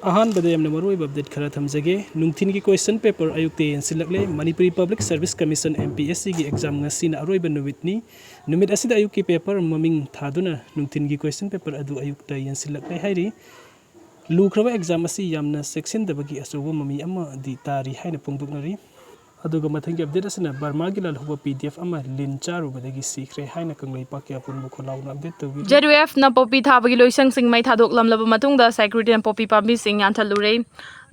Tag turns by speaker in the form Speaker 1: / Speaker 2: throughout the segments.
Speaker 1: अहानबदे Yamuna मरुई update खरा थमजगे नुंथिन की क्वेश्चन पेपर अयुक्ते यनसिलकले Manipuri Public Service Commission MPSC की एग्जाम ngasi अरोइब नुमितनी नुमित असिदा अयुक की पेपर ममिंग थादुना नुंथिन की क्वेश्चन पेपर अदु अयुक्ता यनसिलकले हाइरी लुख्रबा एग्जाम असी यामना सेक्शन दबगी असुबो ममी अमा दि तारी हाइना पुंगदुकनरी अदुगा मथंगी अपडेट असना बर्मा की लाल हुबा PDF अमा लिन चारु बदगी सीखरे हाइना कंगलै Pakya पुनबु खोलाउना update तौगी
Speaker 2: JDF na popi thabagi loisang sing mai thadok lamlaba matungda security and popi pambi sing yanthallure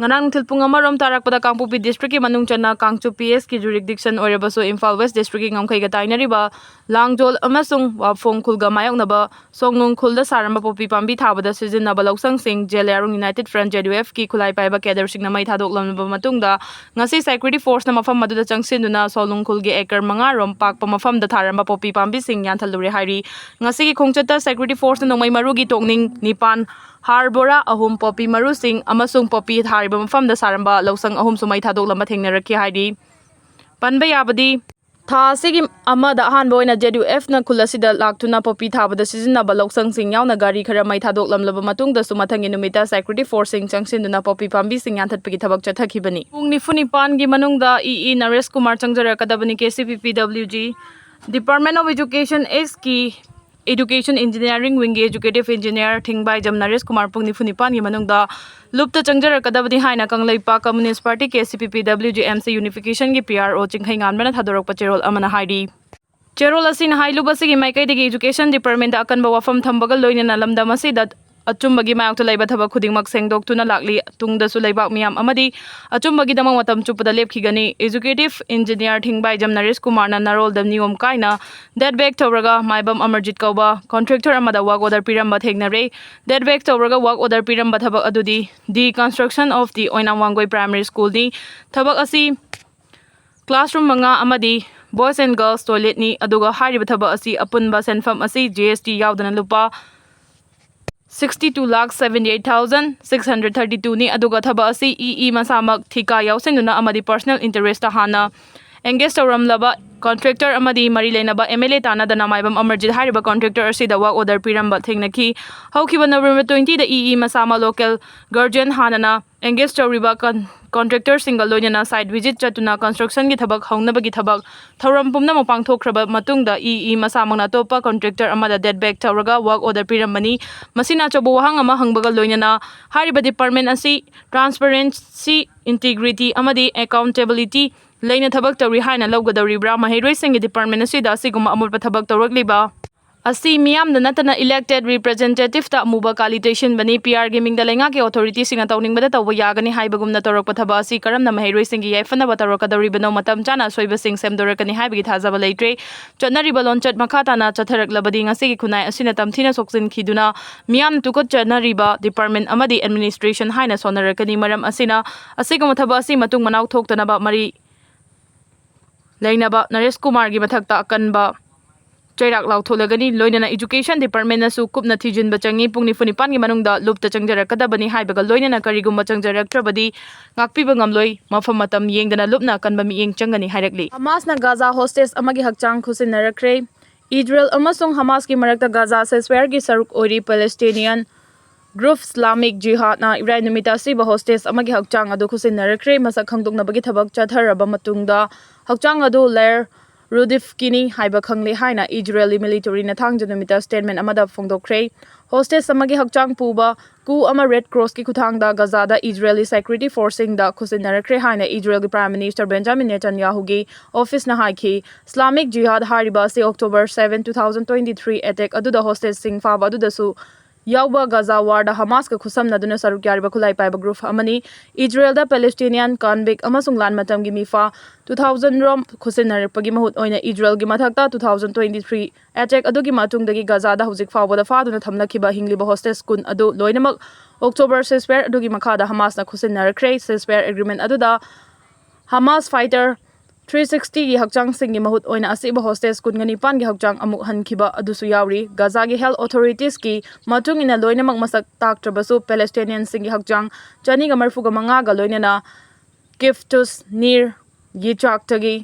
Speaker 2: nganang thilpung amarom tarakpada kangpupi district ki manung chana kangchu PS ki jurisdiction oirabaso Imphal West district ki ngamkhai ga tainariba langjol amasung wafong khulga mayoknaba songnung khulda saramba popi pambi thabada sijinnaba loisang sing Jelarung United Front JDF ki khulai paiba cadre sing na mai thadok lamlaba matungda ngasi security force na mafam maduda changsinuna solung khulgi acre manga rom pakpa mafam da tharamba popi pambi sing yanthallure hairi ngasi ki khongchata security force na nongmai marugi tokning nipan harbora ahum popi maru sing amasung popi thariba mafam da saramba losang ahum sumai thadok lama thengnarakhi haidi panba yabadi tha sigi amada han boina JDF na khulasida laktuna popi thabada sizina ba losang sing yauna gari khara mai thadok lamlaba matung da sumathangi numita security force sing changsinuna popi pambi sing yanthatpagi thabak chathakibani pungni funi pan gi manung da EE Naresh Kumar changjara kadabani KCPPWG Department of Education is ki Education Engineering Wing Educative Engineer Thingbai Jam Naresh Kumar Pungni Funipan gi manungda lupta changjara kadabadi haina kanglaipa Communist Party KCPPWG MC Unification gi PRO chingkhai nganbana thadorak pacherol amana haidi cherol asin hailubasi gi maikai degi Education Department da akanba wafam thambaga loinana lamdam asida achumbagi mayakta laiba thabak khudingmak sengdoktuna lakli tungdasu laibak miyam amadi achumbagi damang matam chupada lepkhigani Executive Engineer Thingbai Jam Naresh Kumar na narol dam niom kaina that back tawraga maibam Amarjit Kauba contractor amada work order piramba thegnare that back tawraga work order piramba thabak adudi the construction of the Oinamwangoi Primary School ni thabak asi classroom manga amadi boys and girls toilet ni aduga hariba thabak asi apunba senfam asi GST yaudana lupa 62,78,632 ni aduga thaba asi EE masamak thika yausenuna amadi personal interest hana engage tawramlaba contractor amadi mari leinaba MLA tana dana maibam Amarjit hariba contractor asida work order piramba thengnaki haukiba November 20 da EE masama local guardian hanana engage tawriba contractor single loinana site visit chatuna construction gi thabak haunabagi thabak thoram pumna mapang thokraba matungda EE masamangna topa contractor amada dead back tawraga work order pirambani masina chobo wahang ama hangbaga loinana hariba department asi transparency integrity amadi accountability leina thabak tawri haina lawgadawribra maheroi singi department asida asiguma amulpa thabak tawrakliba asi miyam na natana elected representative ta muba kalitation bani PR gaming da lenga ke authority singa tawning bada tawba yagani haibagumna tawrak pathaba asi karamna maheroi singi yaifana ba tawrakadawri bano matam chana soiba sing semdorakani haibagi thajaba leitre chonari balon chat makhata na chatharak labadi ngasi ki khunai asina tamthina soksin khiduna miyam tukot chanari ba department amadi administration haina sonarakani maram asina asiguma thaba asi matung manaw thoktana ba mari Lainaba Naresh Kumar gi mathakta akanba chairak lautholagani loinana Education Department na su kupna thijin bachangi pungni funipan gi manungda lupta changjara kadabani haibaga loinana karigumba changjarak trabadi ngakpi bangamloi mafam matam yengdana lupna kanba mi yeng changani hairakli Hamas na Gaza hostage amagi hakchang khusin narakre Israel amasung Hamas ki marakta Gaza ceasefire gi saruk ori Palestinian Group Islamic Jihad na Iran numita siba hostage amagi hakchang adu khusin narakre masak khangdukna bagi thabak chatharaba matungda hakchang adu lair Rudif Kini haiba khangli haina Israeli military na thang janumita statement amada phongdokre hostage samagi hakchang puba ku ama Red Cross ki khuthang da Gaza da Israeli security forcing da khusin narakre haina Israeli Prime Minister Benjamin Netanyahu gi office na haiki Islamic Jihad hariba se October 7 2023 attack adu da hostage sing fa adu da su Yauba Gaza war da Hamas ka khusam na duna saruk yariba khulai paiba group amani Israel da Palestinian convict amasung lan matam gi mifa 2000 rom khusin naripagi mahut oina Israel gi mathakta 2023 attack adu gi matung dagi Gaza da hujik fawa da fa duna thamna khiba hingliba hostage kun adu loinamak October ceasefire adu gi makha da Hamas na khusin narakre ceasefire agreement adu da Hamas fighter 360 gi hakchang singi mahut oina asiba hostage kungani pan gi hakchang amuk hankhiba adusu yauri Gaza gi health authorities ki matung ina loinamak masak taktrabasu Palestinian singi hakchang chani ga marfu ga manga ga loinana Kiftus near gi chaktagi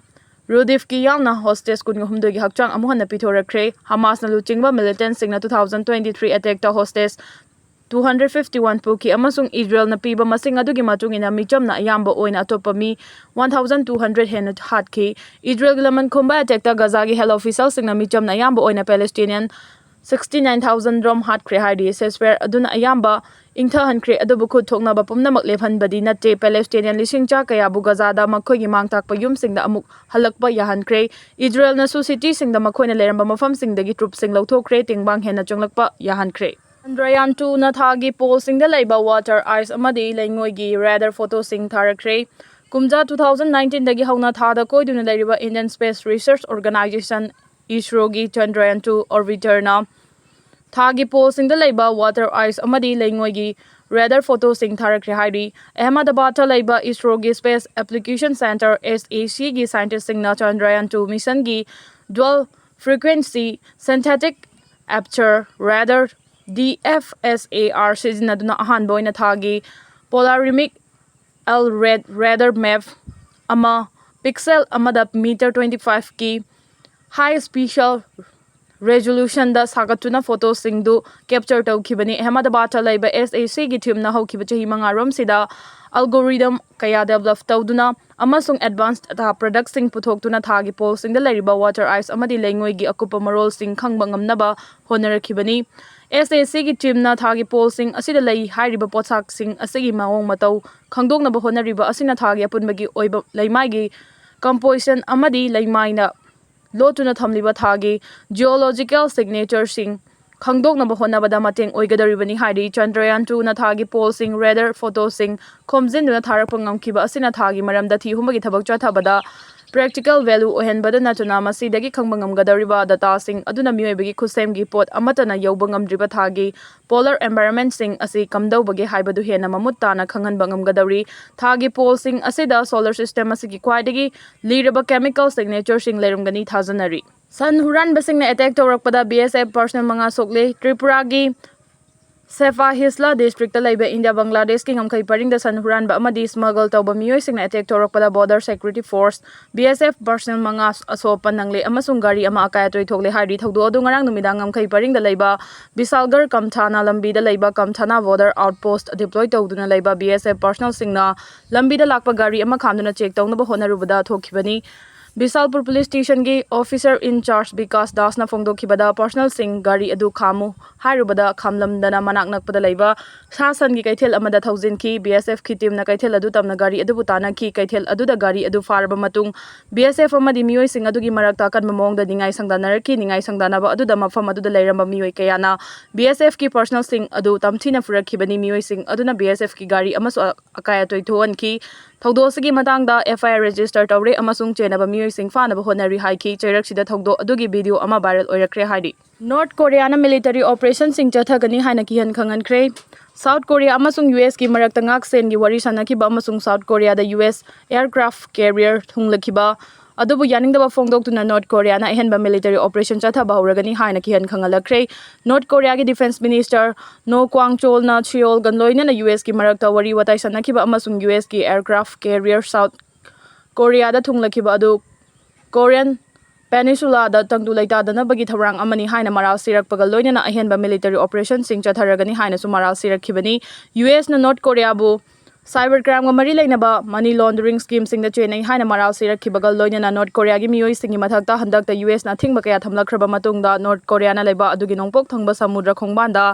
Speaker 2: Rudif ki yauna hostage kun humdo gi hakchang amuhan na pithorakre Hamas na luchingba militant singna 2023 attack ta hostage 251 puki amasung Israel na piba masing adugi matungina micham na ayamba oina atopa mi 1,200 hen hatki. Israel gilaman kumba attack Gaza gi health officials sing na micham na ayamba oina Palestinian 69,000 rom hatkre haidi sesper aduna ayamba ingtha hankre adubu khud thokna ba pumna mak lephan badi natte Palestinian lising cha kaya bu Gaza da makhoi gi mangtak pa yum sing da amuk halakpa ya hankre. Israel na su city sing da makhoi na leramba mafam sing da gi troop sing lauthokre tingbang hen na chonglakpa ya hankre. Chandrayaan 2 na thagi pole sing da laiba water ice amadi laingoi gi radar photo sing tharakre. Kumja 2019 dagi hauna thada koiduna lairiba Indian Space Research Organization ISRO gi Chandrayaan 2 orbiter na thagi pole sing da laiba water ice amadi laingoi gi radar photo sing tharakre hairi. Ahmedabad ta laiba ISRO gi Space Application Center SAC gi scientist sing na Chandrayaan 2 mission gi dual frequency synthetic aperture radar DFSAR sizinaduna ahanba oina thagi polarimetric L-red radar map ama pixel amada meter 25 ki high spatial resolution da sagatuna photo sing du capture tawkhibani. Ahmedabad ta laiba SAC gi team na hawkhiba chahi manga rom sida algorithm kaya develop tawduna amasung advanced ta product sing puthoktuna thagi pole sing da lairiba water ice amadi laingoi gi akupa marol sing khangba ngamnaba honarakibani. SAC gi team na thagi pole sing asida lai hairiba potsak sing asigi maong matau khangdoknaba honariba asina thagi apunbagi oiba laimai gi composition amadi laimai na lotuna thamliba thagi geological signature sing khangdoknaba honabada mateng oigadaribani hairi. Chandrayaan 2 na thagi pole sing radar photo sing khomjinduna tharakpa ngamkiba asina thagi maramda thi humbagi thabak chathabada practical value ohenbada natuna masidagi khangba ngamgadariba data sing aduna miyoibagi khusem gi pot amatana yauba ngamdriba thagi polar environment sing asi kamdaubagi haibadu hena mamutta na khanganba ngamgadari. Thagi pole sing asida solar system asigi kwaidagi liraba chemical signature sing lerumgani thajanari. San huran basing na attack tawrakpada BSF personnel manga sokle Tripura gi Sefa Hisla district ta laiba India Bangladesh ki ngamkhai paring da san huran ba amadi smuggle tawba miyoi sing na attack tawrakpada border security force BSF personnel manga asopan nangle amasung gari ama akaya toi thokle hairi thogdo adu ngarang numidang ngamkhai paring da laiba Bisalgarh Kamthana lambi da laiba Kamthana border outpost deploy tawduna laiba BSF personnel sing na lambi da lakpa gari ama khamduna check tawnaba honarubada thokhibani. Bisalpur police station gi officer in charge Vikas Das na phongdokhibada personnel sing gari adu khamu hairubada khamlamdana manak nakpada laiba sasan gi kaithel amada thousand ki BSF ki team na kaithel adu tamna gari adu butana ki kaithel adu da gari adu farba matung BSF amadi miyoi sing adu gi marakta kan mamong da ningai sangdanar ki ningai sangdana ba adu da mafam adu da leiramba miyoi kayana BSF ki personnel sing adu tamthina furakhibani miyoi sing aduna BSF ki gari amasu akaya toithoan ki thogdo sigi matangda FIR register tawre amasung chenaba miyoi sing fanaba honari haiki chairak sida thogdo adugi video ama viral oirakre haidi. North Korea na military operation sing chathagani haina kihan khangankre. South Korea amasung US ki marakta ngak sen gi wari sanakiba amasung South Korea da US aircraft carrier thunglakiba adubu yaningdaba phongdoktuna North Korea na ehenba military operation chathaba horagani haina kihan khangalakre. North Korea ki defense minister No Kwangchol na Cheol ganloina na US ki marakta wari watai sanakiba amasung US ki aircraft carrier South Korea da thunglakiba adu Korean Peninsula da tangdu laita da nabagi tharang amani haina maral sirak pagal loina na ahenba military operation sing chatharagani haina su maral sirak khibani. US na North Korea bu cybercrime ga mari leinaba money laundering scheme sing da chenai haina maral sirak khibagal loina na North Korea gi miyoi singi mathakta handakta US na thingba kaya thamlakraba matungda North Korea na laiba adugi nongpok thangba samudra khongbanda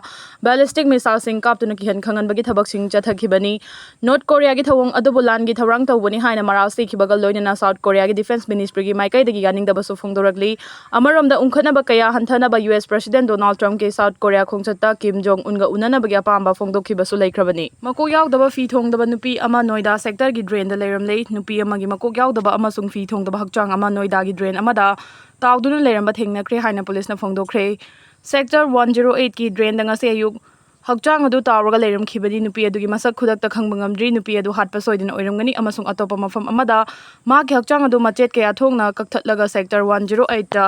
Speaker 2: ballistic missile sing kaptuna ki han khangan bagi thabak sing chathakibani. North Korea gi thawong adubu lan gi tharang tawbani haina maral si khibagal loina na South Korea gi defense ministry gi maikai dagi ganing da basu phongdorakli. Amarom da ungkhana ba kaya hanthana ba US president Donald Trump ke South Korea khongchatta Kim Jong Un ga unana bagi apamba phongdokhi basu laikhrabani. Makok yaudaba fi thongdaba nupi ama Noida sector gi drain da leiramlei nupi amagi makok yaudaba amasung fi thongdaba hakchang ama Noida gi drain amada tawduna leiramba thengnakre haina police na phongdokre. Sector 108 ki drain da ngase ayuk hakchang adu tawraga leiram khibadi nupi adugi masak khudakta khangbngamdri nupi adu hatpa soidina oiramgani amasung atopa mafam amada ma ki hakchang adu machet kaya thongna kakthatlaga sector 108 ta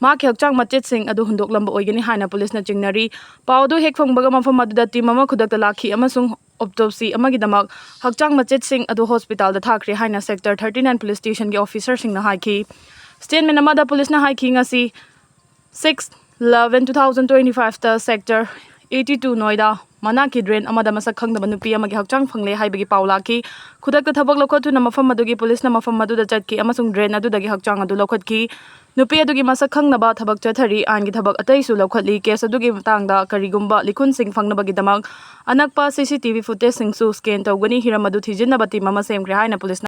Speaker 2: ma ki hakchang machet sing adu hundok lamba oigani haina police na chingnari pawdu hek phongbaga mafam adu da team ama khudakta lakhi amasung autopsy amagi damak hakchang machet sing adu hospital da thakre haina sector 39 police station gi officer sing na haiki. Statement amada police na haiki ngasi 6/11/2025 ta sector 82 Noida manaki drain amada masak khangdaba nupi amagi hakchang phangle haibagi paulaki khudakta thabak lokhotuna mafam adugi police na mafam aduda chatki amasung drain adudagi hakchang adu lokhotki nupi adugi masak khangnaba thabak chathari angi thabak atai su lokhotli case adugi matangda karigumba likhun sing phangnabagi damak anakpa CCTV footage sing su scan tawgani hiram adu thijinna bati mama semkre haina police